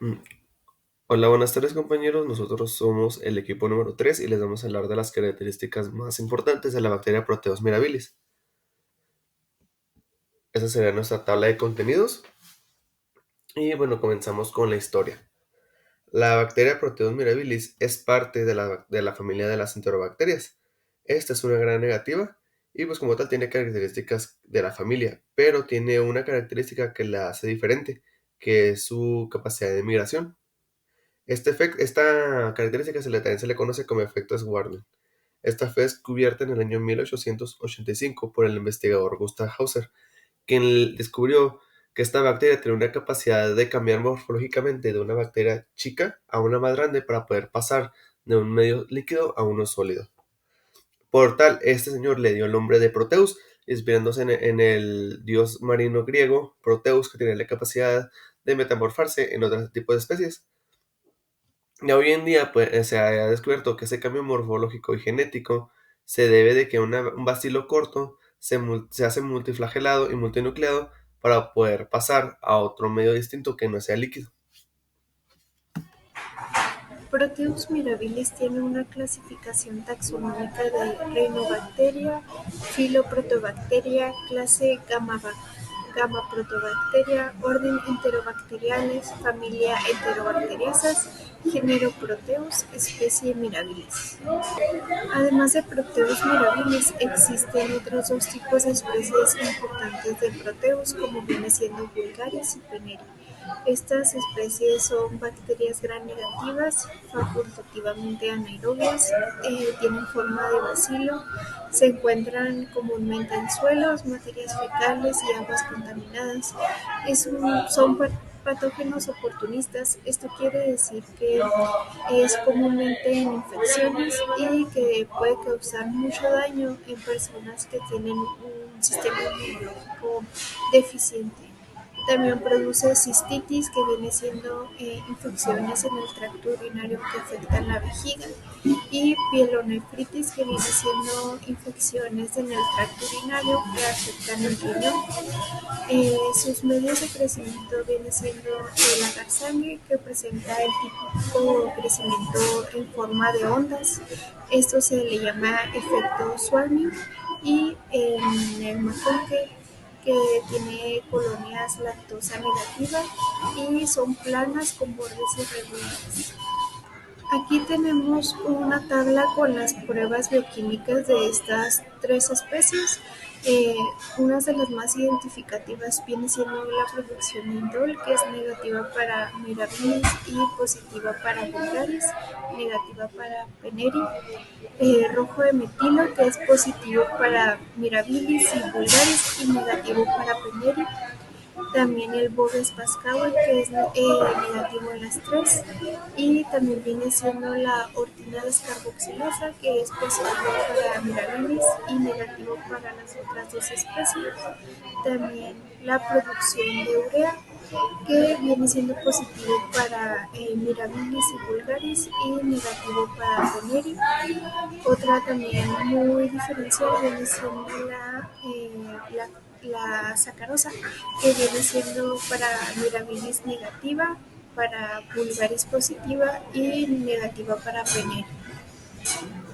Mm, Hola, buenas tardes compañeros. Nosotros somos el equipo número 3 y les vamos a hablar de las características más importantes de la bacteria Proteus mirabilis. Esa sería nuestra tabla de contenidos. Y bueno, comenzamos con la historia. La bacteria Proteus mirabilis es parte de la familia de las enterobacterias. Esta es una gran negativa y pues como tal tiene características de la familia, pero tiene una característica que la hace diferente, que es su capacidad de migración. Esta característica también se le conoce como efecto Schwartz. Esta fue descubierta en el año 1885 por el investigador Gustav Hauser, quien descubrió que esta bacteria tiene una capacidad de cambiar morfológicamente de una bacteria chica a una más grande para poder pasar de un medio líquido a uno sólido. Por tal, este señor le dio el nombre de Proteus, inspirándose en el dios marino griego Proteus, que tiene la capacidad de metamorfarse en otros tipos de especies. Y hoy en día pues, se ha descubierto que ese cambio morfológico y genético se debe de que un bacilo corto se hace multiflagelado y multinucleado para poder pasar a otro medio distinto que no sea líquido. Proteus mirabilis tiene una clasificación taxonómica de Rhinobacteria, filo Protobacteria, clase Gamma-Protobacteria, orden Enterobacteriales, familia Enterobacteriasas, género Proteus, especie Mirabilis. Además de Proteus mirabilis, existen otros dos tipos de especies importantes de Proteus, como viene siendo Vulgaris y Peneri. Estas especies son bacterias gram negativas, facultativamente anaerobias, tienen forma de bacilo, se encuentran comúnmente en suelos, materias fecales y aguas contaminadas. Son patógenos oportunistas. Esto quiere decir que es comúnmente en infecciones y que puede causar mucho daño en personas que tienen un sistema inmunológico deficiente. También produce cistitis, que viene siendo infecciones en el tracto urinario que afectan la vejiga, y pielonefritis, que viene siendo infecciones en el tracto urinario que afectan el riñón. Sus medios de crecimiento viene siendo el agar-sangre, que presenta el típico crecimiento en forma de ondas. Esto se le llama efecto Swarming. Y en el maconque, que tiene colonias lactosa negativa y son planas con bordes irregulares. Aquí tenemos una tabla con las pruebas bioquímicas de estas tres especies. Eh, Unas de las más identificativas viene siendo la producción de indol, que es negativa para Mirabilis y positiva para Vulgaris, negativa para Peneri. Rojo de metilo, que es positivo para Mirabilis y Vulgaris y negativo para Peneri. También el Boves Pascauer, que es negativo en las tres, y también viene siendo la ortina descarboxilasa, que es positivo para Mirabilis y negativo para las otras dos especies. También la producción de urea, que viene siendo positivo para Mirabilis y Vulgaris y negativo para Poneri. Otra también muy diferencial viene siendo la sacarosa, que viene siendo para Mirabilis negativa, para Vulgaris positiva y negativa para Peneri.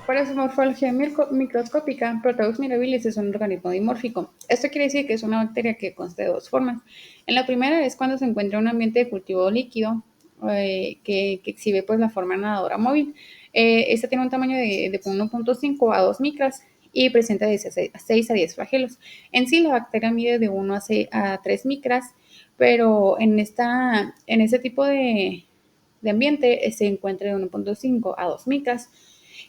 Para su morfología microscópica, Proteus mirabilis es un organismo dimórfico. Esto quiere decir que es una bacteria que consta de dos formas. En la primera es cuando se encuentra en un ambiente de cultivo líquido que exhibe pues, la forma nadadora móvil. Esta tiene un tamaño de 1.5 a 2 micras y presenta de 6 a 10 flagelos. En sí, la bacteria mide de 1 a 3 micras, pero en este tipo de ambiente se encuentra de 1.5 a 2 micras.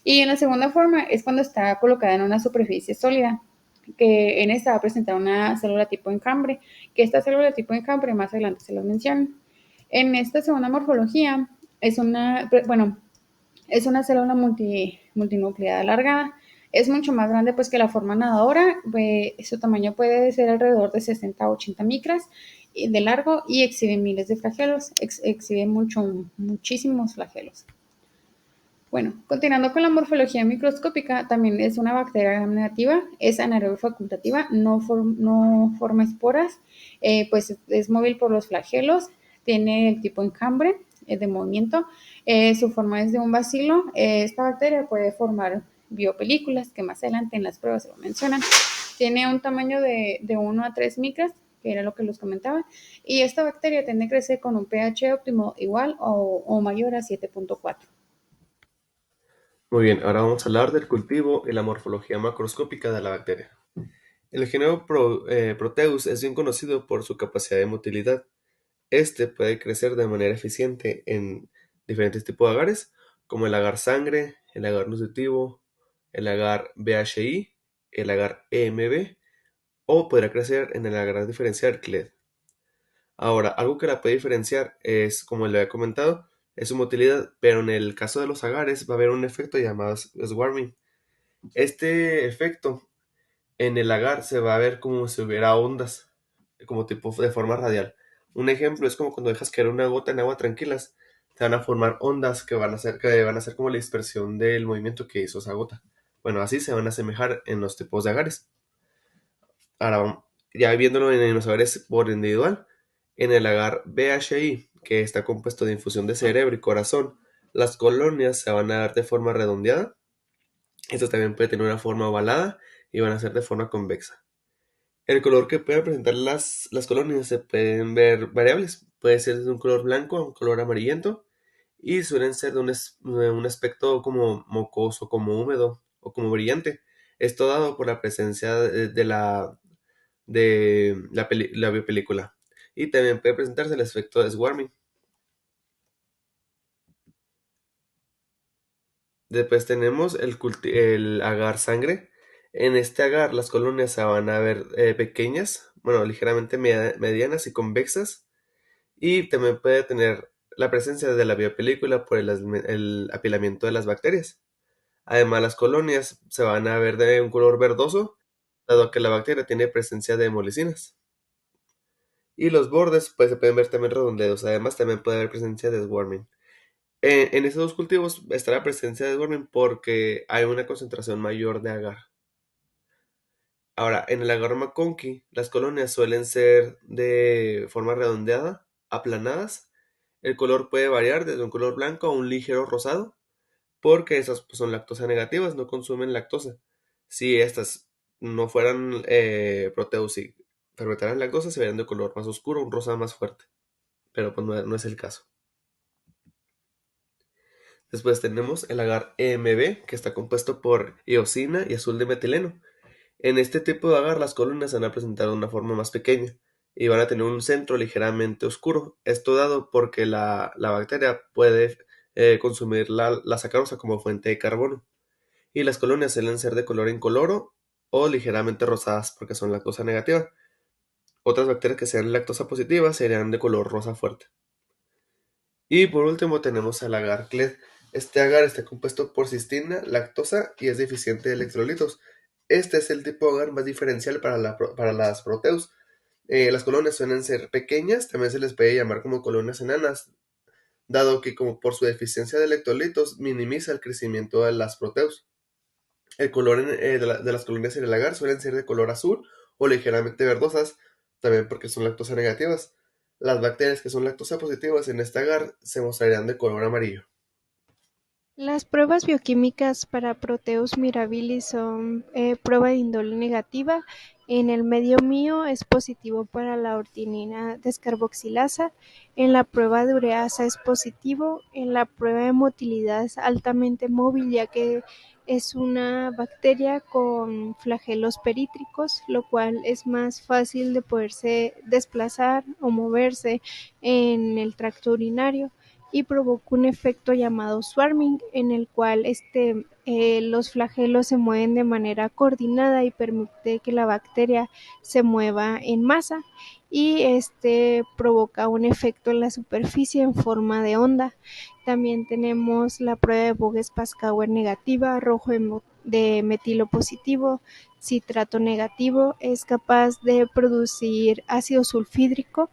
Y en la segunda forma es cuando está colocada en una superficie sólida, que en esta va a presentar una célula tipo encambre, que esta célula tipo encambre más adelante se los menciono. En esta segunda morfología bueno, es una célula multinucleada alargada. Es mucho más grande pues que la forma nadadora. Su tamaño puede ser alrededor de 60 a 80 micras de largo y exhibe miles de flagelos. Exhibe muchísimos flagelos. Bueno, continuando con la morfología microscópica, también es una bacteria gram negativa, es anaerobia facultativa, no forma esporas, pues es móvil por los flagelos, Tiene el tipo enjambre de movimiento. Su forma es de un bacilo. Esta bacteria puede formar biopelículas, que más adelante en las pruebas se lo mencionan. Tiene un tamaño de 1 a 3 micras, que era lo que les comentaba, y esta bacteria tiende a crecer con un pH óptimo igual o mayor a 7.4. Muy bien, ahora vamos a hablar del cultivo y la morfología macroscópica de la bacteria. El género Proteus es bien conocido por su capacidad de motilidad. Este puede crecer de manera eficiente en diferentes tipos de agares, como el agar sangre, el agar nutritivo, el agar BHI, el agar EMB, o podrá crecer en el agar diferencial CLED. Ahora, algo que la puede diferenciar es, como le había comentado, es su motilidad, pero en el caso de los agares va a haber un efecto llamado swarming. Este efecto en el agar se va a ver como si hubiera ondas, como tipo de forma radial. Un ejemplo es como cuando dejas caer una gota en agua tranquilas, se van a formar ondas que van a ser como la dispersión del movimiento que hizo esa gota. Bueno, así se van a asemejar en los tipos de agares. Ahora, ya viéndolo en los agares por individual, en el agar BHI, que está compuesto de infusión de cerebro y corazón, las colonias se van a dar de forma redondeada. Esto también puede tener una forma ovalada y van a ser de forma convexa. El color que pueden presentar las colonias se pueden ver variables. Puede ser de un color blanco a un color amarillento y suelen ser de un aspecto como mocoso, como húmedo o como brillante. Esto dado por la presencia de la biopelícula. Y también puede presentarse el efecto de swarming. Después tenemos el agar sangre. En este agar las colonias se van a ver pequeñas, bueno, ligeramente medianas y convexas. Y también puede tener la presencia de la biopelícula por el apilamiento de las bacterias. Además, las colonias se van a ver de un color verdoso, dado que la bacteria tiene presencia de hemolicinas. Y los bordes pues se pueden ver también redondeados. Además, también puede haber presencia de swarming. En estos dos cultivos está la presencia de swarming porque hay una concentración mayor de agar. Ahora, en el agar McConkey, las colonias suelen ser de forma redondeada, aplanadas. El color puede variar desde un color blanco a un ligero rosado, porque esas pues, son lactosa negativas, no consumen lactosa. Si estas no fueran proteus y fermentaran lactosa, se verían de color más oscuro, un rosa más fuerte. Pero pues no es el caso. Después tenemos el agar EMB, que está compuesto por eosina y azul de metileno. En este tipo de agar las colonias se van a presentar de una forma más pequeña y van a tener un centro ligeramente oscuro. Esto dado porque la bacteria puede consumir la sacarosa como fuente de carbono. Y las colonias suelen ser de color incoloro o ligeramente rosadas porque son lactosa negativa. Otras bacterias que sean lactosa positiva serían de color rosa fuerte. Y por último tenemos el agar CLED. Este agar está compuesto por cistina, lactosa y es deficiente de electrolitos. Este es el tipo de agar más diferencial para las proteus. Las colonias suelen ser pequeñas, también se les puede llamar como colonias enanas, dado que como por su deficiencia de electrolitos minimiza el crecimiento de las proteus. El color de las colonias en el agar suelen ser de color azul o ligeramente verdosas, también porque son lactosa negativas. Las bacterias que son lactosa positivas en este agar se mostrarían de color amarillo. Las pruebas bioquímicas para Proteus mirabilis son prueba de índole negativa. En el medio mío es positivo para la ortinina descarboxilasa. En la prueba de ureasa es positivo. En la prueba de motilidad es altamente móvil, ya que es una bacteria con flagelos perítricos, lo cual es más fácil de poderse desplazar o moverse en el tracto urinario y provoca un efecto llamado swarming, en el cual los flagelos se mueven de manera coordinada y permite que la bacteria se mueva en masa, y provoca un efecto en la superficie en forma de onda. También tenemos la prueba de Voges-Pascauer negativa, rojo de metilo positivo, citrato negativo, es capaz de producir ácido sulfídrico,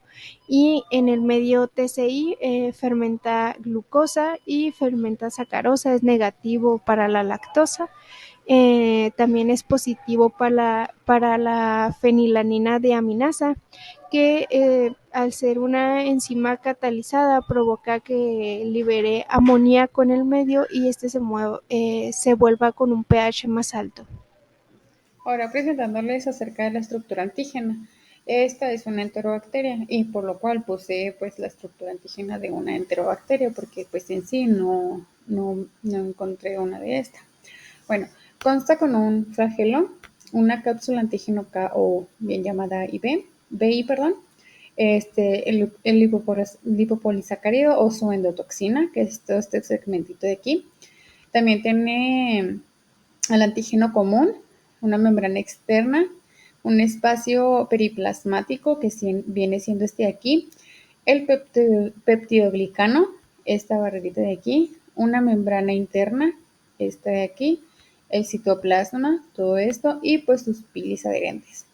y en el medio TCI fermenta glucosa y fermenta sacarosa, es negativo para la lactosa. También es positivo para la fenilalanina deaminasa, que al ser una enzima catalizada provoca que libere amoníaco en el medio y este se vuelva con un pH más alto. Ahora presentándoles acerca de la estructura antígena. Esta es una enterobacteria y por lo cual posee pues la estructura antígena de una enterobacteria porque pues en sí no encontré una de estas. Bueno, consta con un flagelo, una cápsula antígeno K o bien llamada BI, perdón, el lipopolisacárido o su endotoxina, que es todo este segmentito de aquí. También tiene el antígeno común, una membrana externa, un espacio periplasmático que viene siendo este de aquí, el peptidoglicano, esta barrerita de aquí, una membrana interna, esta de aquí, el citoplasma, todo esto, y pues sus pilis adherentes.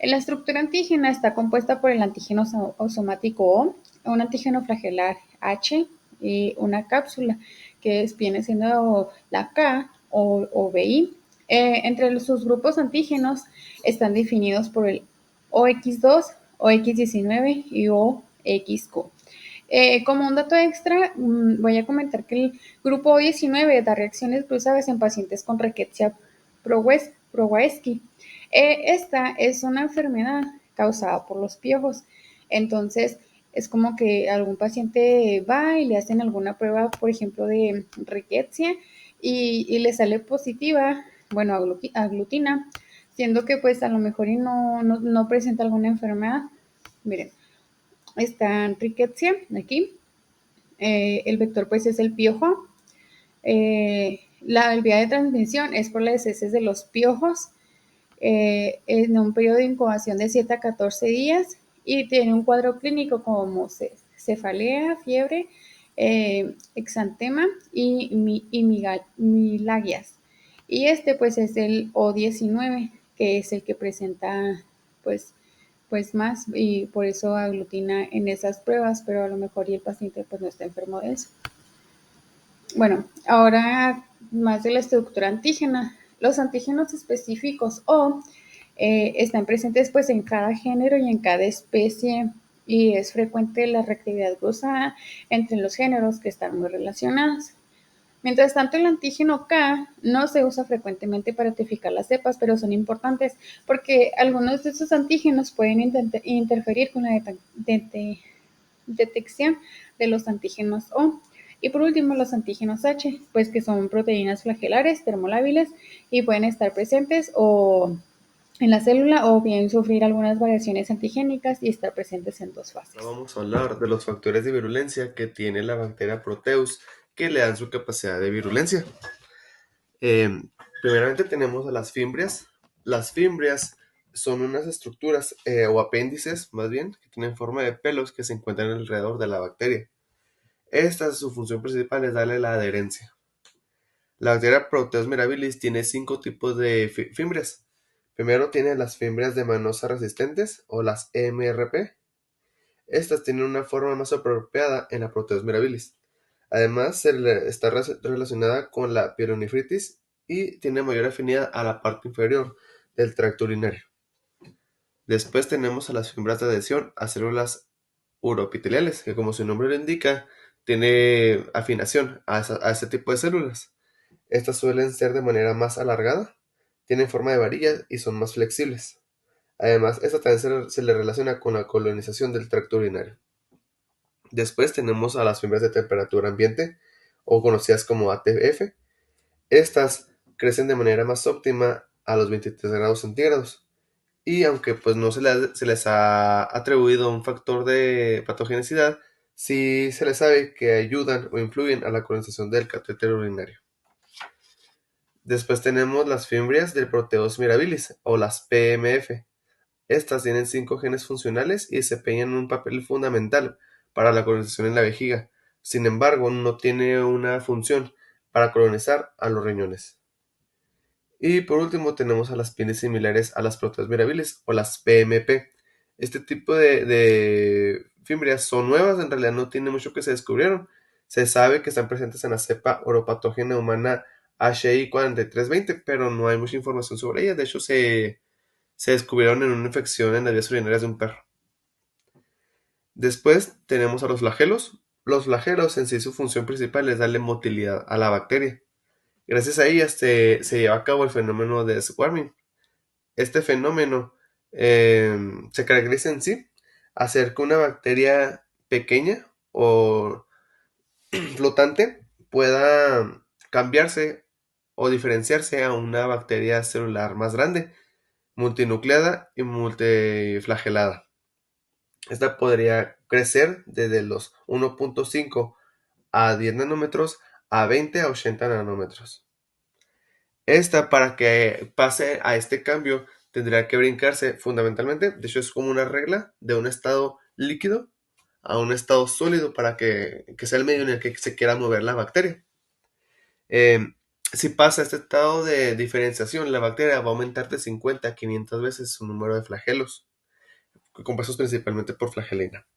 La estructura antígena está compuesta por el antígeno somático O, un antígeno flagelar H y una cápsula que viene siendo la K o BI. Entre sus grupos antígenos están definidos por el OX2, OX19 y OXQ. Como un dato extra, voy a comentar que el grupo O19 da reacciones cruzadas en pacientes con Rickettsia prowazekii. Esta es una enfermedad causada por los piojos. Entonces, es como que algún paciente va y le hacen alguna prueba, por ejemplo, de Rickettsia y le sale positiva, bueno, aglutina, siendo que pues a lo mejor no presenta alguna enfermedad. Miren, está Rickettsia aquí. El vector pues es el piojo. La vía de transmisión es por las heces de los piojos en un periodo de incubación de 7 a 14 días y tiene un cuadro clínico como cefalea, fiebre, exantema y milagias. Y este pues es el O19, que es el que presenta pues más y por eso aglutina en esas pruebas, pero a lo mejor y el paciente pues no está enfermo de eso. Bueno, ahora más de la estructura antígena. Los antígenos específicos o están presentes pues en cada género y en cada especie y es frecuente la reactividad cruzada entre los géneros que están muy relacionados. Mientras tanto, el antígeno K no se usa frecuentemente para identificar las cepas, pero son importantes porque algunos de estos antígenos pueden interferir con la detección de los antígenos O. Y por último, los antígenos H, pues que son proteínas flagelares termolábiles y pueden estar presentes o en la célula o bien sufrir algunas variaciones antigénicas y estar presentes en dos fases. Ahora vamos a hablar de los factores de virulencia que tiene la bacteria Proteus que le dan su capacidad de virulencia. Primeramente tenemos a las fimbrias. Las fimbrias son unas estructuras o apéndices, más bien, que tienen forma de pelos que se encuentran alrededor de la bacteria. Su función principal es darle la adherencia. La bacteria Proteus mirabilis tiene 5 tipos de fimbrias. Primero tiene las fimbrias de manosa resistentes o las MRP. Estas tienen una forma más apropiada en la Proteus mirabilis. Además, está relacionada con la pielonefritis y tiene mayor afinidad a la parte inferior del tracto urinario. Después tenemos a las fibras de adhesión a células uroepiteliales, que como su nombre lo indica, tiene afinación a ese tipo de células. Estas suelen ser de manera más alargada, tienen forma de varilla y son más flexibles. Además, esta también se le relaciona con la colonización del tracto urinario. Después tenemos a las fibras de temperatura ambiente, o conocidas como ATF. Estas crecen de manera más óptima a los 23 grados centígrados. Y aunque pues no se les ha atribuido un factor de patogenicidad, sí se les sabe que ayudan o influyen a la colonización del catéter urinario. Después tenemos las fimbrias del Proteus mirabilis, o las PMF. Estas tienen 5 genes funcionales y desempeñan un papel fundamental para la colonización en la vejiga. Sin embargo, no tiene una función para colonizar a los riñones. Y por último tenemos a las pieles similares a las Proteus mirabilis o las PMP. Este tipo de fimbrias son nuevas, en realidad no tiene mucho que se descubrieron. Se sabe que están presentes en la cepa oropatógena humana HI 4320, pero no hay mucha información sobre ellas. De hecho, se descubrieron en una infección en las vías urinarias de un perro. Después tenemos a los flagelos. Los flagelos en sí su función principal es darle motilidad a la bacteria. Gracias a ellas se lleva a cabo el fenómeno de swarming. Este fenómeno se caracteriza en sí hacer que una bacteria pequeña o flotante pueda cambiarse o diferenciarse a una bacteria celular más grande, multinucleada y multiflagelada. Esta podría crecer desde los 1.5 a 10 nanómetros a 20 a 80 nanómetros. Esta, para que pase a este cambio, tendría que brincarse fundamentalmente, de hecho es como una regla, de un estado líquido a un estado sólido para que sea el medio en el que se quiera mover la bacteria. Eh, si pasa este estado de diferenciación, la bacteria va a aumentar de 50 a 500 veces su número de flagelos, compuestos principalmente por flagelina.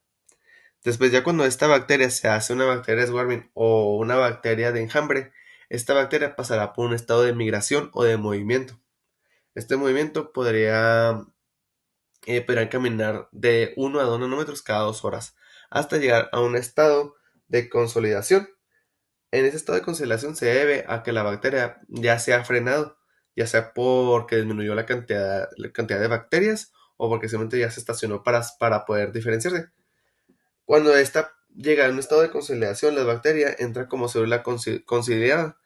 Después, ya cuando esta bacteria se hace una bacteria de Swarming o una bacteria de enjambre, esta bacteria pasará por un estado de migración o de movimiento. Este movimiento podría caminar de 1 a 2 nanómetros cada 2 horas, hasta llegar a un estado de consolidación. En ese estado de consolidación se debe a que la bacteria ya se ha frenado, ya sea porque disminuyó la cantidad de bacterias o porque simplemente ya se estacionó para poder diferenciarse. Cuando esta llega a un estado de consolidación, la bacteria entra como célula consolidada.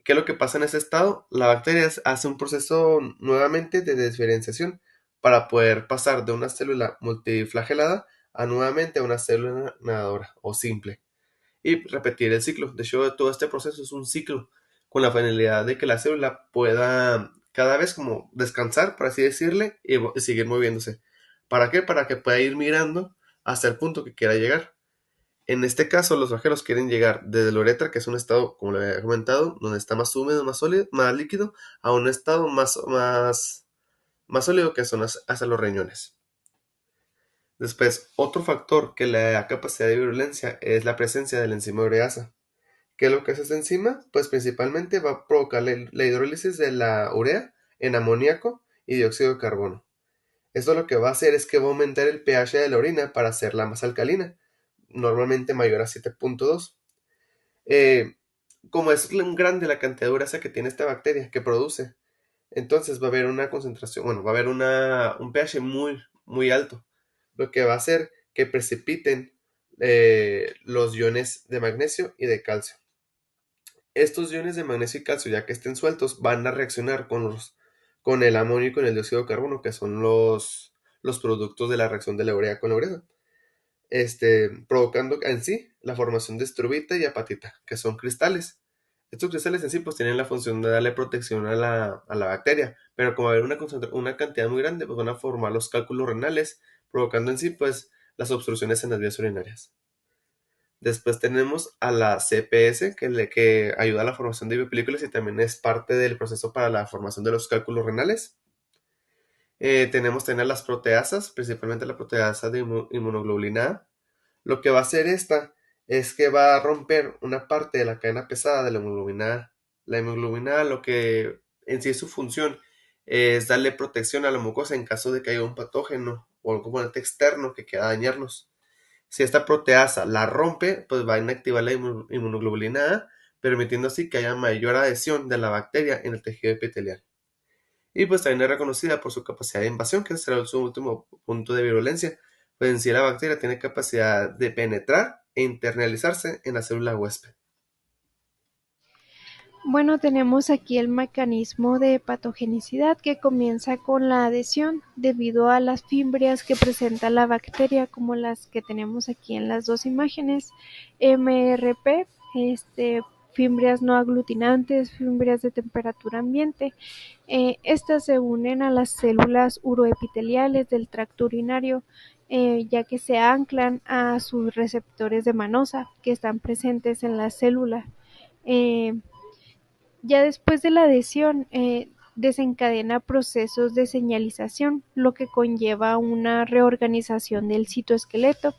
¿Qué es lo que pasa en ese estado? La bacteria hace un proceso nuevamente de diferenciación para poder pasar de una célula multiflagelada a nuevamente a una célula nadadora o simple y repetir el ciclo. De hecho, todo este proceso es un ciclo con la finalidad de que la célula pueda cada vez como descansar, por así decirle, y seguir moviéndose. ¿Para qué? Para que pueda ir mirando hasta el punto que quiera llegar. En este caso, los viajeros quieren llegar desde la uretra, que es un estado, como le había comentado, donde está más húmedo, más sólido, más líquido, a un estado más sólido, que son hasta los riñones. Después, otro factor que le da capacidad de virulencia es la presencia de la enzima ureasa. ¿Qué es lo que hace esta enzima? Pues principalmente va a provocar la hidrólisis de la urea en amoníaco y dióxido de carbono. Esto lo que va a hacer es que va a aumentar el pH de la orina para hacerla más alcalina, normalmente mayor a 7.2. Como es grande la cantidad de ureasa que tiene esta bacteria que produce, entonces va a haber una concentración, bueno, va a haber un pH muy, muy alto, lo que va a hacer que precipiten los iones de magnesio y de calcio. Estos iones de magnesio y calcio, ya que estén sueltos, van a reaccionar con el amonio y con el dióxido de carbono, que son los productos de la reacción de la urea con la urea, provocando en sí la formación de estrubita y apatita, que son cristales. Estos cristales en sí pues tienen la función de darle protección a la bacteria, pero como va a haber una cantidad muy grande, pues van a formar los cálculos renales, provocando en sí pues las obstrucciones en las vías urinarias. Después tenemos a la CPS, que ayuda a la formación de biopelículas y también es parte del proceso para la formación de los cálculos renales. Tenemos también a las proteasas, principalmente la proteasa de inmunoglobulina A. Lo que va a hacer esta es que va a romper una parte de la cadena pesada de la hemoglobina A. La hemoglobina A, lo que en sí es su función, es darle protección a la mucosa en caso de que haya un patógeno o algún componente externo que quiera dañarnos. Si esta proteasa la rompe, pues va a inactivar la inmunoglobulina A, permitiendo así que haya mayor adhesión de la bacteria en el tejido epitelial. Y pues también es reconocida por su capacidad de invasión, que será su último punto de virulencia, pues en sí la bacteria tiene capacidad de penetrar e internalizarse en la célula huésped. Bueno, tenemos aquí el mecanismo de patogenicidad que comienza con la adhesión debido a las fimbrias que presenta la bacteria, como las que tenemos aquí en las dos imágenes, MRP, fimbrias no aglutinantes, fimbrias de temperatura ambiente. Estas se unen a las células uroepiteliales del tracto urinario, ya que se anclan a sus receptores de manosa que están presentes en la célula. Ya después de la adhesión, desencadena procesos de señalización, lo que conlleva una reorganización del citoesqueleto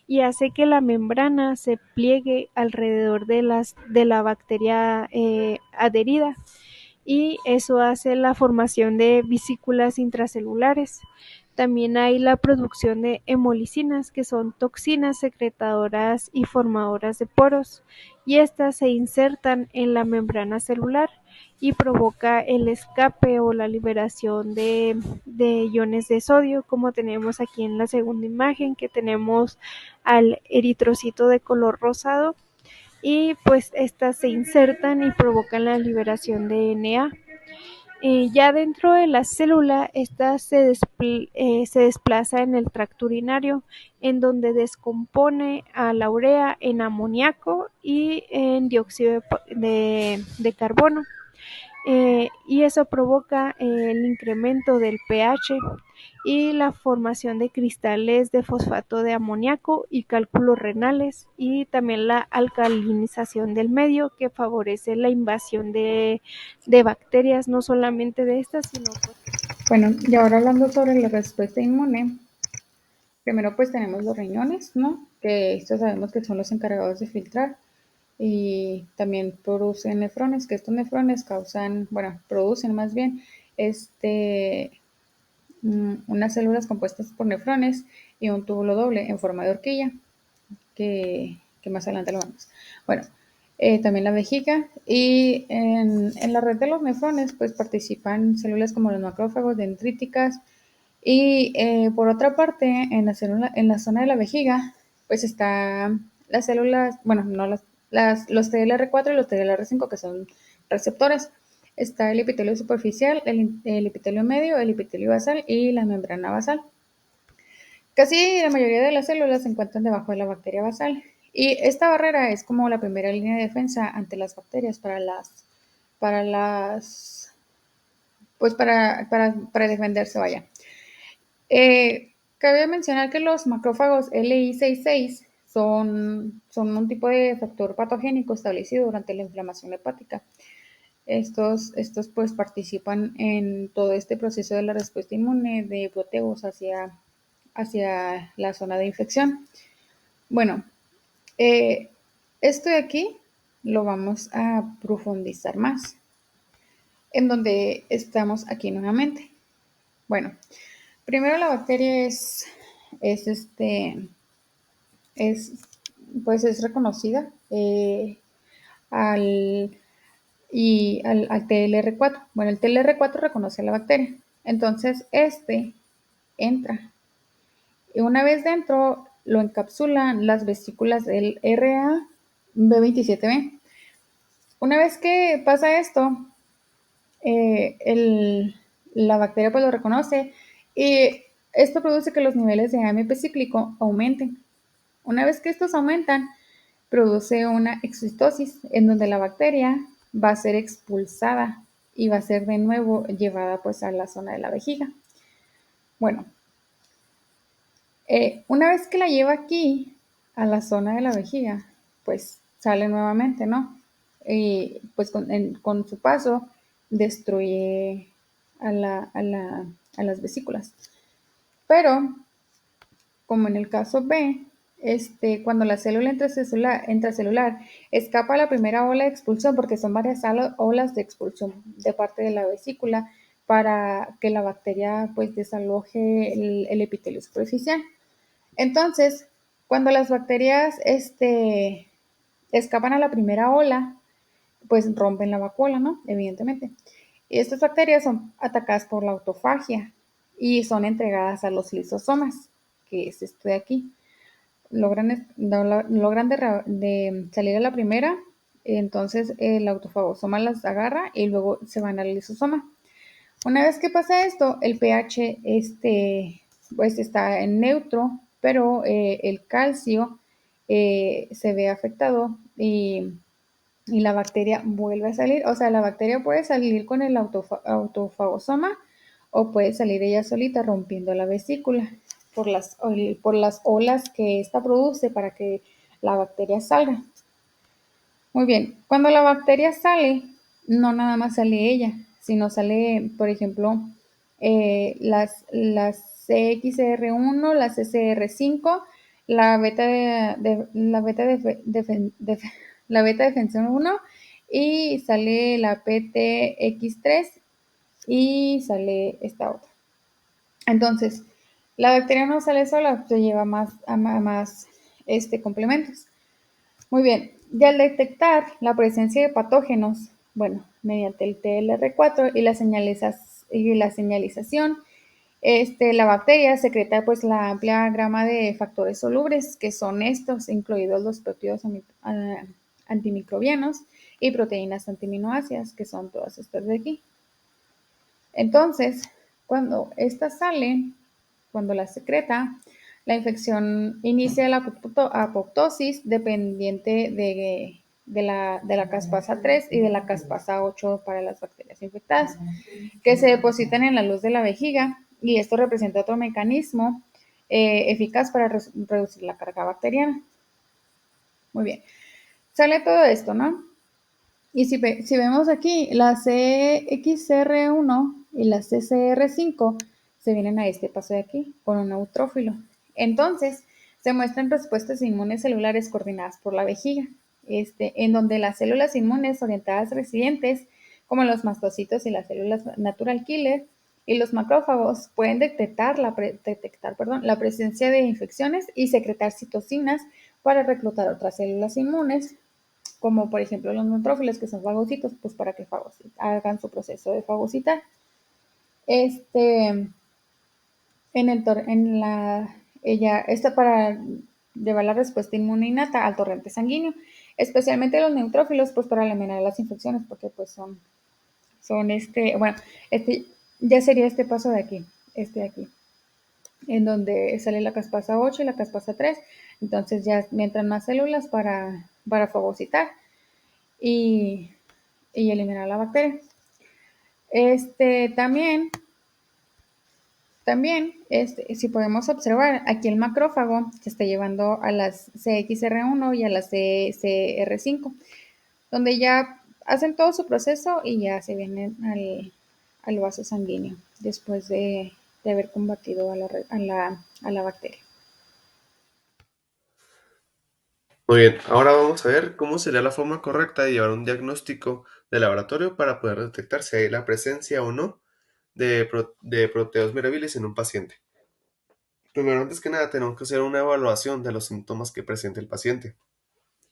y hace que la membrana se pliegue alrededor de la bacteria adherida, y eso hace la formación de vesículas intracelulares. también hay la producción de hemolicinas, que son toxinas secretadoras y formadoras de poros, y estas se insertan en la membrana celular y provoca el escape o la liberación de iones de sodio, como tenemos aquí en la segunda imagen, que tenemos al eritrocito de color rosado, y pues estas se insertan y provocan la liberación de Na. Ya dentro de la célula, esta se desplaza en el tracto urinario, en donde descompone a la urea en amoníaco y en dióxido de carbono. Y eso provoca el incremento del pH y la formación de cristales de fosfato de amoníaco y cálculos renales, y también la alcalinización del medio, que favorece la invasión de bacterias, no solamente de estas, sino Bueno, y ahora hablando sobre la respuesta inmune, primero pues tenemos los riñones, ¿no? Que estos sabemos que son los encargados de filtrar y también producen nefrones, que estos nefrones producen más bien este unas células compuestas por nefrones y un túbulo doble en forma de horquilla, que más adelante lo vemos. Bueno, también la vejiga, y en la red de los nefrones pues participan células como los macrófagos, dendríticas, y por otra parte en la zona de la vejiga pues está las células, bueno, no los TLR4 y los TLR5, que son receptores. Está el epitelio superficial, el epitelio medio, el epitelio basal y la membrana basal. Casi la mayoría de las células se encuentran debajo de la bacteria basal, y esta barrera es como la primera línea de defensa ante las bacterias para defenderse, vaya. Cabe mencionar que los macrófagos Li66 son un tipo de factor patogénico establecido durante la inflamación hepática. Estos pues participan en todo este proceso de la respuesta inmune de proteos hacia la zona de infección. Bueno, esto de aquí lo vamos a profundizar más, en donde estamos aquí nuevamente. Bueno, primero la bacteria es reconocida al TLR4. Bueno, el TLR4 reconoce a la bacteria. Entonces, entra. Y una vez dentro, lo encapsulan las vesículas del RA-B27B. Una vez que pasa esto, la bacteria pues lo reconoce, y esto produce que los niveles de AMP cíclico aumenten. Una vez que estos aumentan, produce una exostosis, en donde la bacteria va a ser expulsada y va a ser de nuevo llevada pues a la zona de la vejiga. Bueno, una vez que la lleva aquí a la zona de la vejiga, pues sale nuevamente, ¿no? Y pues con su paso destruye a las vesículas. Pero, como en el caso B, cuando la célula intracelular escapa a la primera ola de expulsión, porque son varias olas de expulsión de parte de la vesícula para que la bacteria pues desaloje el epitelio superficial. Entonces, cuando las bacterias escapan a la primera ola, pues rompen la vacuola, ¿no? Evidentemente. Y estas bacterias son atacadas por la autofagia y son entregadas a los lisosomas, que es esto de aquí. Logran de salir a la primera, entonces el autofagosoma las agarra y luego se van al lisosoma. Una vez que pasa esto, el pH pues está en neutro, pero el calcio se ve afectado, y la bacteria vuelve a salir. O sea, la bacteria puede salir con el autofagosoma o puede salir ella solita rompiendo la vesícula por las olas que ésta produce para que la bacteria salga. Muy bien, cuando la bacteria sale, no nada más sale ella, sino sale, por ejemplo, las CXR1, la CCR5, la beta defensión 1, y sale la PTX3 y sale esta otra. Entonces, La bacteria no sale sola, se lleva a más complementos. Muy bien, y al detectar la presencia de patógenos, bueno, mediante el TLR4 y la señalización, la bacteria secreta pues la amplia gama de factores solubles, que son estos, incluidos los péptidos antimicrobianos y proteínas antiaminoácidas, que son todas estas de aquí. Entonces, cuando estas salen, cuando las secreta, la infección inicia la apoptosis dependiente de la caspasa 3 y de la caspasa 8 para las bacterias infectadas, que se depositan en la luz de la vejiga, y esto representa otro mecanismo eficaz para reducir la carga bacteriana. Muy bien, sale todo esto, ¿no? Y si vemos aquí, la CXR1 y la CCR5 se vienen a este paso de aquí, con un neutrófilo. Entonces, se muestran respuestas inmunes celulares coordinadas por la vejiga, en donde las células inmunes orientadas residentes, como los mastocitos y las células natural killer, y los macrófagos pueden detectar la presencia de infecciones y secretar citocinas para reclutar otras células inmunes, como por ejemplo los neutrófilos, que son fagocitos, pues para que hagan su proceso de fagocitar. Esta para llevar la respuesta inmune innata al torrente sanguíneo, especialmente los neutrófilos, pues para eliminar las infecciones, porque pues son ya sería este paso de aquí, de aquí, en donde sale la caspasa 8 y la caspasa 3, entonces ya me entran más células para fagocitar y eliminar la bacteria. También, si podemos observar, aquí el macrófago se está llevando a las CXR1 y a las CCR5, donde ya hacen todo su proceso y ya se vienen al vaso sanguíneo después de haber combatido a la bacteria. Muy bien, ahora vamos a ver cómo sería la forma correcta de llevar un diagnóstico de laboratorio para poder detectar si hay la presencia o no de proteos mirabilis en un paciente. Primero, antes que nada, tenemos que hacer una evaluación de los síntomas que presenta el paciente.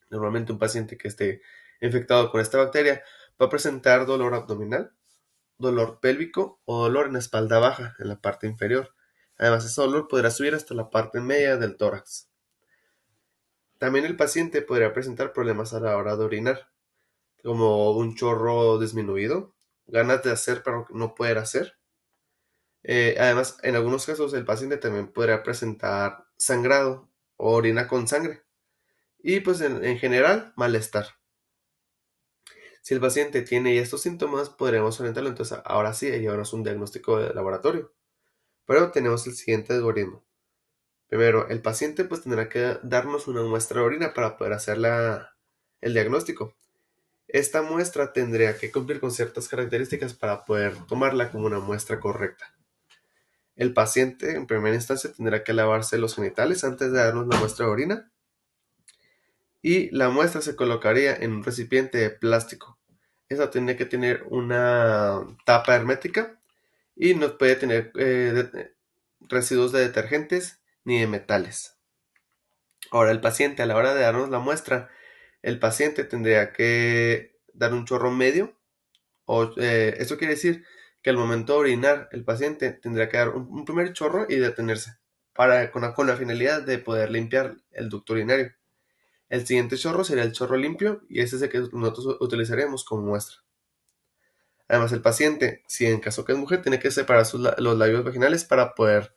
Normalmente un paciente que esté infectado con esta bacteria va a presentar dolor abdominal, dolor pélvico o dolor en la espalda baja, en la parte inferior. Además, ese dolor podrá subir hasta la parte media del tórax. También el paciente podría presentar problemas a la hora de orinar, como un chorro disminuido, ganas de hacer pero no poder hacer. Además, en algunos casos el paciente también podría presentar sangrado o orina con sangre. Y pues en general, malestar. Si el paciente tiene estos síntomas, podremos orientarlo entonces ahora sí a llevarnos un diagnóstico de laboratorio. Pero tenemos el siguiente algoritmo. Primero, el paciente pues tendrá que darnos una muestra de orina para poder hacer el diagnóstico. Esta muestra tendría que cumplir con ciertas características para poder tomarla como una muestra correcta. El paciente en primera instancia tendrá que lavarse los genitales antes de darnos la muestra de orina, y la muestra se colocaría en un recipiente de plástico. Esa tiene que tener una tapa hermética y no puede tener residuos de detergentes ni de metales. Ahora, el paciente, a la hora de darnos la muestra, el paciente tendría que dar un chorro medio. Esto quiere decir que al momento de orinar, el paciente tendría que dar un primer chorro y detenerse con la finalidad de poder limpiar el ducto urinario. El siguiente chorro sería el chorro limpio, y ese es el que nosotros utilizaremos como muestra. Además, el paciente, si en caso que es mujer, tiene que separar los labios vaginales para poder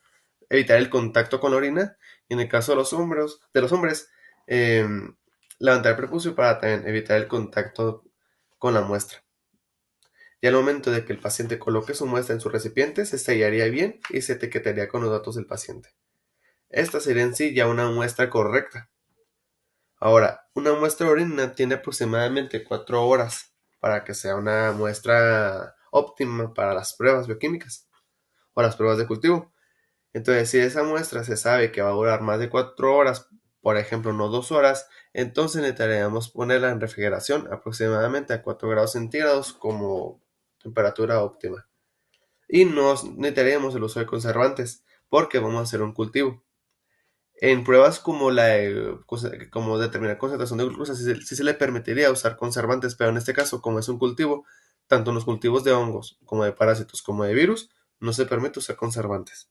evitar el contacto con la orina, y en el caso de los hombres, levantar el prepucio para también evitar el contacto con la muestra. Y al momento de que el paciente coloque su muestra en su recipiente, se sellaría bien y se etiquetaría con los datos del paciente. Esta sería en sí ya una muestra correcta. Ahora, una muestra de orina tiene aproximadamente 4 horas para que sea una muestra óptima para las pruebas bioquímicas o las pruebas de cultivo. Entonces, si esa muestra se sabe que va a durar más de 4 horas, por ejemplo, no 2 horas, entonces necesitaríamos ponerla en refrigeración aproximadamente a 4 grados centígrados como temperatura óptima. Y no necesitaríamos el uso de conservantes, porque vamos a hacer un cultivo. En pruebas como como determinar concentración de glucosa, sí se le permitiría usar conservantes, pero en este caso, como es un cultivo, tanto en los cultivos de hongos, como de parásitos, como de virus, no se permite usar conservantes.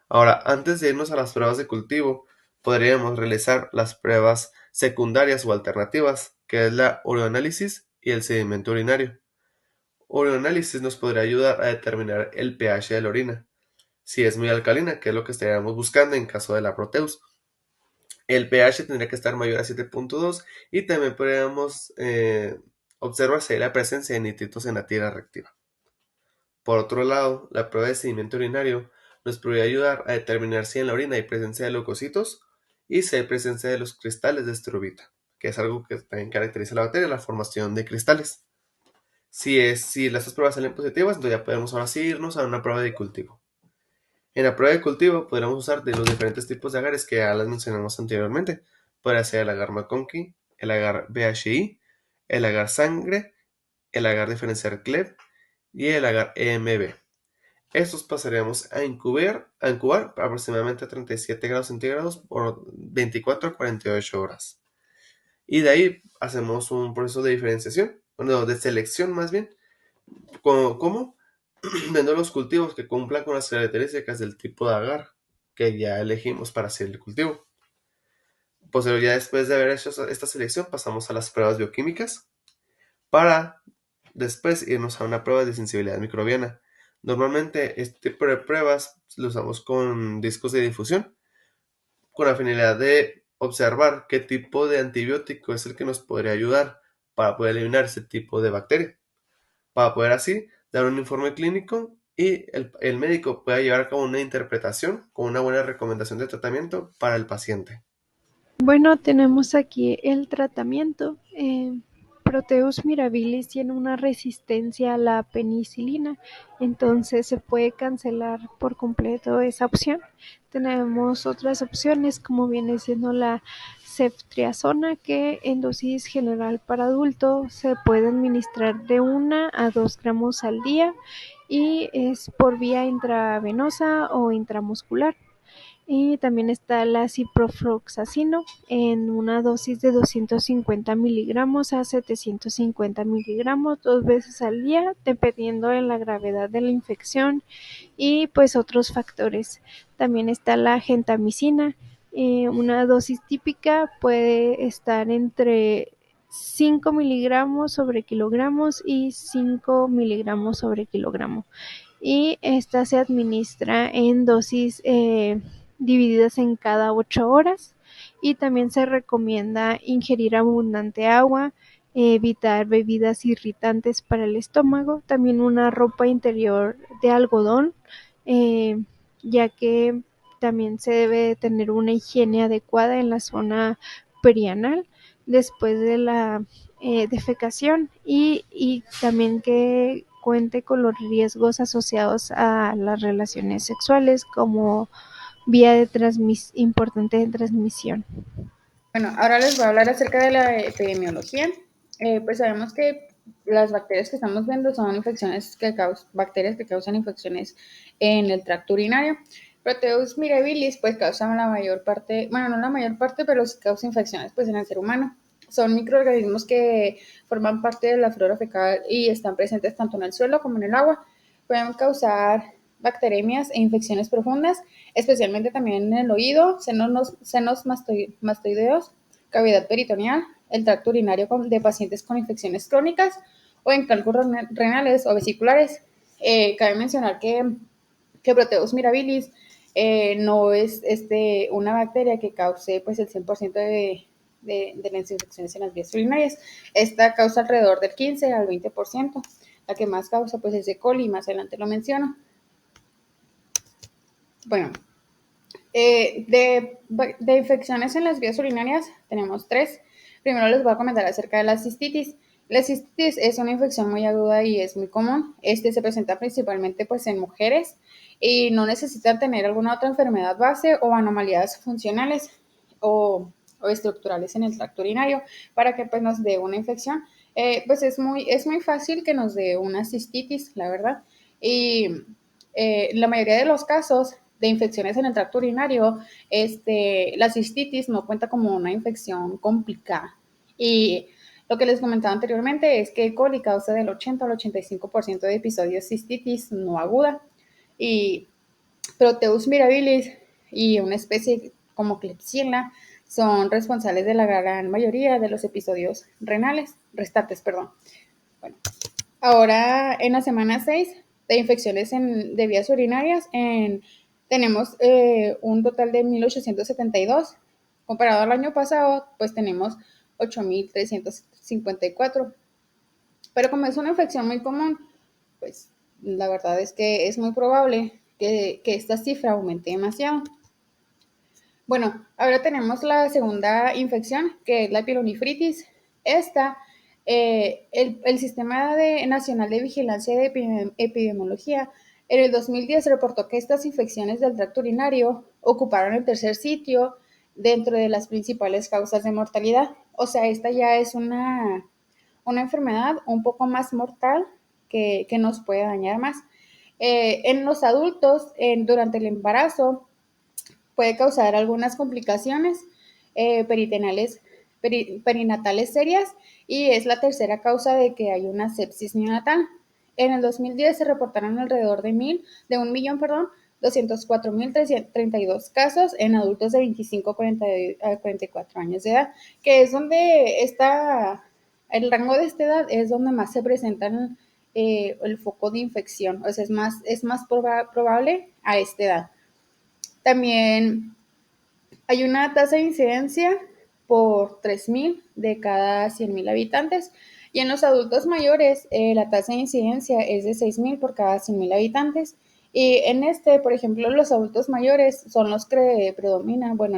Ahora, antes de irnos a las pruebas de cultivo, podríamos realizar las pruebas secundarias o alternativas, que es la ureanálisis y el sedimento urinario. Ureanálisis nos podría ayudar a determinar el pH de la orina, si es muy alcalina, que es lo que estaríamos buscando en caso de la Proteus. El pH tendría que estar mayor a 7.2 y también podríamos observar si hay la presencia de nitritos en la tira reactiva. Por otro lado, la prueba de sedimento urinario nos podría ayudar a determinar si en la orina hay presencia de leucocitos y si hay presencia de los cristales de estrobita, que es algo que también caracteriza a la bacteria, la formación de cristales. Si las dos pruebas salen positivas, entonces ya podemos ahora sí irnos a una prueba de cultivo. En la prueba de cultivo podremos usar de los diferentes tipos de agares que ya las mencionamos anteriormente. Podría ser el agar McConkey, el agar BHI, el agar sangre, el agar diferencial CLEB y el agar EMB. Estos pasaríamos a incubar aproximadamente a 37 grados centígrados por 24 a 48 horas. Y de ahí hacemos un proceso de diferenciación, bueno, de selección más bien. ¿Cómo? Viendo los cultivos que cumplan con las características del tipo de agar que ya elegimos para hacer el cultivo. Ya después de haber hecho esta selección, pasamos a las pruebas bioquímicas para después irnos a una prueba de sensibilidad microbiana. Normalmente este tipo de pruebas lo usamos con discos de difusión con la finalidad de observar qué tipo de antibiótico es el que nos podría ayudar para poder eliminar ese tipo de bacteria, para poder así dar un informe clínico y el médico pueda llevar a cabo una interpretación con una buena recomendación de tratamiento para el paciente. Bueno, tenemos aquí el tratamiento. Proteus mirabilis tiene una resistencia a la penicilina, entonces se puede cancelar por completo esa opción. Tenemos otras opciones como viene siendo la ceftriaxona, que en dosis general para adulto se puede administrar de 1 a 2 gramos al día y es por vía intravenosa o intramuscular. Y también está la ciprofloxacino en una dosis de 250 miligramos a 750 miligramos 2 veces al día, dependiendo de la gravedad de la infección y pues otros factores. También está la gentamicina. Una dosis típica puede estar entre 5 miligramos sobre kilogramos y 5 miligramos sobre kilogramo. Y esta se administra en dosis divididas en cada 8 horas y también se recomienda ingerir abundante agua, evitar bebidas irritantes para el estómago, también una ropa interior de algodón, eh, ya que también se debe tener una higiene adecuada en la zona perianal después de la defecación y también que cuente con los riesgos asociados a las relaciones sexuales como vía de importante de transmisión. Bueno, ahora les voy a hablar acerca de la epidemiología. Pues sabemos que las bacterias que estamos viendo son bacterias que causan infecciones en el tracto urinario. Proteus mirabilis pues causan la mayor parte, bueno, no la mayor parte, pero sí causa infecciones pues en el ser humano. Son microorganismos que forman parte de la flora fecal y están presentes tanto en el suelo como en el agua. Pueden causar bacteremias e infecciones profundas, especialmente también en el oído, senos mastoideos, cavidad peritoneal, el tracto urinario de pacientes con infecciones crónicas o en cálculos renales o vesiculares. Cabe mencionar que Proteus mirabilis no es una bacteria que cause pues, el 100% de las infecciones en las vías urinarias. Esta causa alrededor del 15 al 20%. La que más causa pues, es E. coli, más adelante lo menciono. Bueno, de infecciones en las vías urinarias tenemos 3. Primero les voy a comentar acerca de la cistitis. La cistitis es una infección muy aguda y es muy común. Se presenta principalmente pues, en mujeres y no necesitan tener alguna otra enfermedad base o anomalías funcionales o estructurales en el tracto urinario para que pues, nos dé una infección. Pues es muy fácil que nos dé una cistitis, la verdad. Y la mayoría de los casos de infecciones en el tracto urinario, la cistitis no cuenta como una infección complicada. Y lo que les comentaba anteriormente es que E. coli causa del 80 al 85% de episodios de cistitis no aguda. Y Proteus mirabilis y una especie como Klebsiella son responsables de la gran mayoría de los episodios restantes. Bueno, ahora en la semana 6 de infecciones de vías urinarias tenemos un total de 1872. Comparado al año pasado, pues tenemos 8354. Pero como es una infección muy común, pues la verdad es que es muy probable que esta cifra aumente demasiado. Bueno, ahora tenemos la segunda infección, que es la pielonefritis. Esta, el Sistema Nacional de Vigilancia de Epidemiología en el 2010 reportó que estas infecciones del tracto urinario ocuparon el tercer sitio dentro de las principales causas de mortalidad. O sea, esta ya es una enfermedad un poco más mortal que nos puede dañar más. En los adultos, durante el embarazo, puede causar algunas complicaciones perinatales serias y es la tercera causa de que hay una sepsis neonatal. En el 2010 se reportaron alrededor de 204.032 casos en adultos de 25 a 44 años de edad, que es donde está el rango de esta edad, es donde más se presentan el foco de infección, o sea, es más probable a esta edad. También hay una tasa de incidencia por 3.000 de cada 100.000 habitantes, y en los adultos mayores la tasa de incidencia es de 6.000 por cada 100.000 habitantes. Y por ejemplo, los adultos mayores son los que predominan, bueno,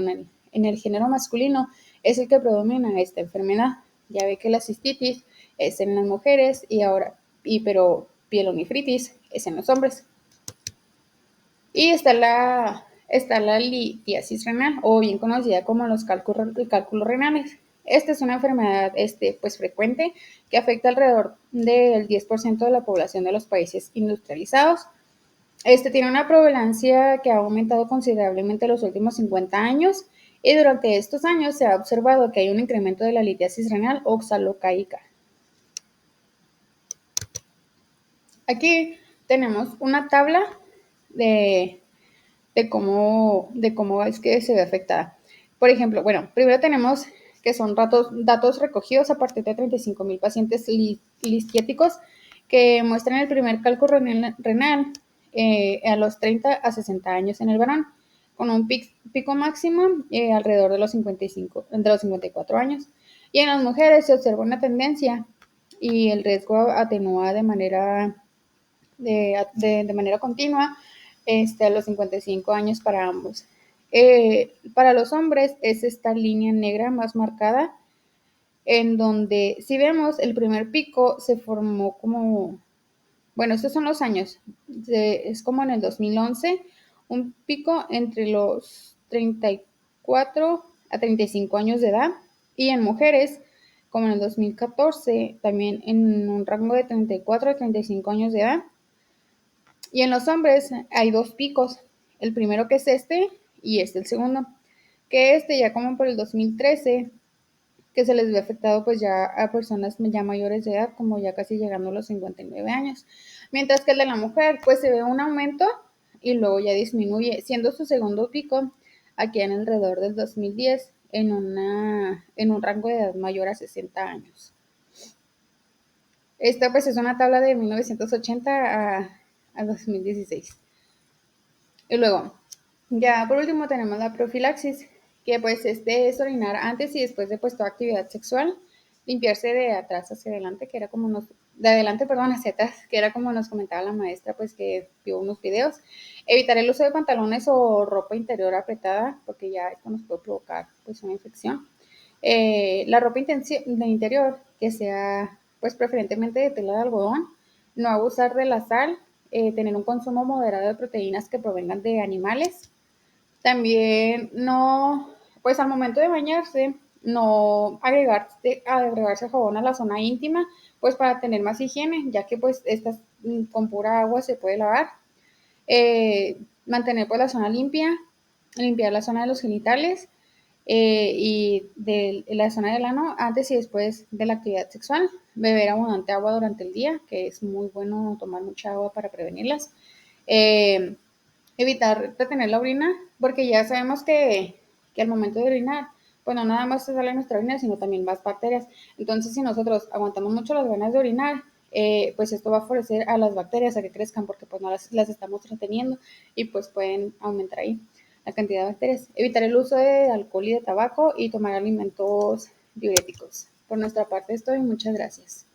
en el género masculino es el que predomina esta enfermedad. Ya ve que la cistitis es en las mujeres pero pielonefritis es en los hombres. Y está la litiasis renal, o bien conocida como los cálculos renales. Esta es una enfermedad pues frecuente que afecta alrededor del 10% de la población de los países industrializados. Tiene una prevalencia que ha aumentado considerablemente en los últimos 50 años, y durante estos años se ha observado que hay un incremento de la litiasis renal oxalocaíca. Aquí tenemos una tabla de cómo es que se ve afectada. Por ejemplo, bueno, primero tenemos que son datos recogidos a partir de 35.000 pacientes listiáticos que muestran el primer cálculo renal a los 30 a 60 años en el varón, con un pico máximo alrededor de los 54 años. Y en las mujeres se observa una tendencia y el riesgo atenúa de manera continua a los 55 años para ambos. Para los hombres es esta línea negra más marcada, en donde si vemos el primer pico se formó estos son los años, es como en el 2011, un pico entre los 34 a 35 años de edad, y en mujeres como en el 2014 también en un rango de 34 a 35 años de edad. Y en los hombres hay dos picos, el primero que es y el segundo, que ya como por el 2013, que se les ve afectado pues ya a personas ya mayores de edad, como ya casi llegando a los 59 años. Mientras que el de la mujer pues se ve un aumento y luego ya disminuye, siendo su segundo pico aquí en alrededor del 2010 en un rango de edad mayor a 60 años. Esta pues es una tabla de 1980 a 2016. Y luego, ya por último tenemos la profilaxis, que pues es orinar antes y después de toda actividad sexual, limpiarse de atrás hacia adelante, de adelante hacia atrás, que era como nos comentaba la maestra, pues que vio unos videos. Evitar el uso de pantalones o ropa interior apretada, porque ya esto nos puede provocar pues una infección. La ropa de interior que sea pues preferentemente de tela de algodón, no abusar de la sal, tener un consumo moderado de proteínas que provengan de animales. También pues al momento de bañarse, no agregarse jabón a la zona íntima, pues para tener más higiene, ya que pues estas con pura agua se puede lavar. mantener pues la zona limpia, limpiar la zona de los genitales y de la zona del ano antes y después de la actividad sexual, beber abundante agua durante el día, que es muy bueno tomar mucha agua para prevenirlas, eh, evitar retener la orina, porque ya sabemos que al momento de orinar, pues no nada más se sale nuestra orina, sino también más bacterias. Entonces, si nosotros aguantamos mucho las ganas de orinar, pues esto va a favorecer a las bacterias a que crezcan porque pues no las estamos reteniendo y pues pueden aumentar ahí la cantidad de bacterias. Evitar el uso de alcohol y de tabaco y tomar alimentos diuréticos. Por nuestra parte, esto y muchas gracias.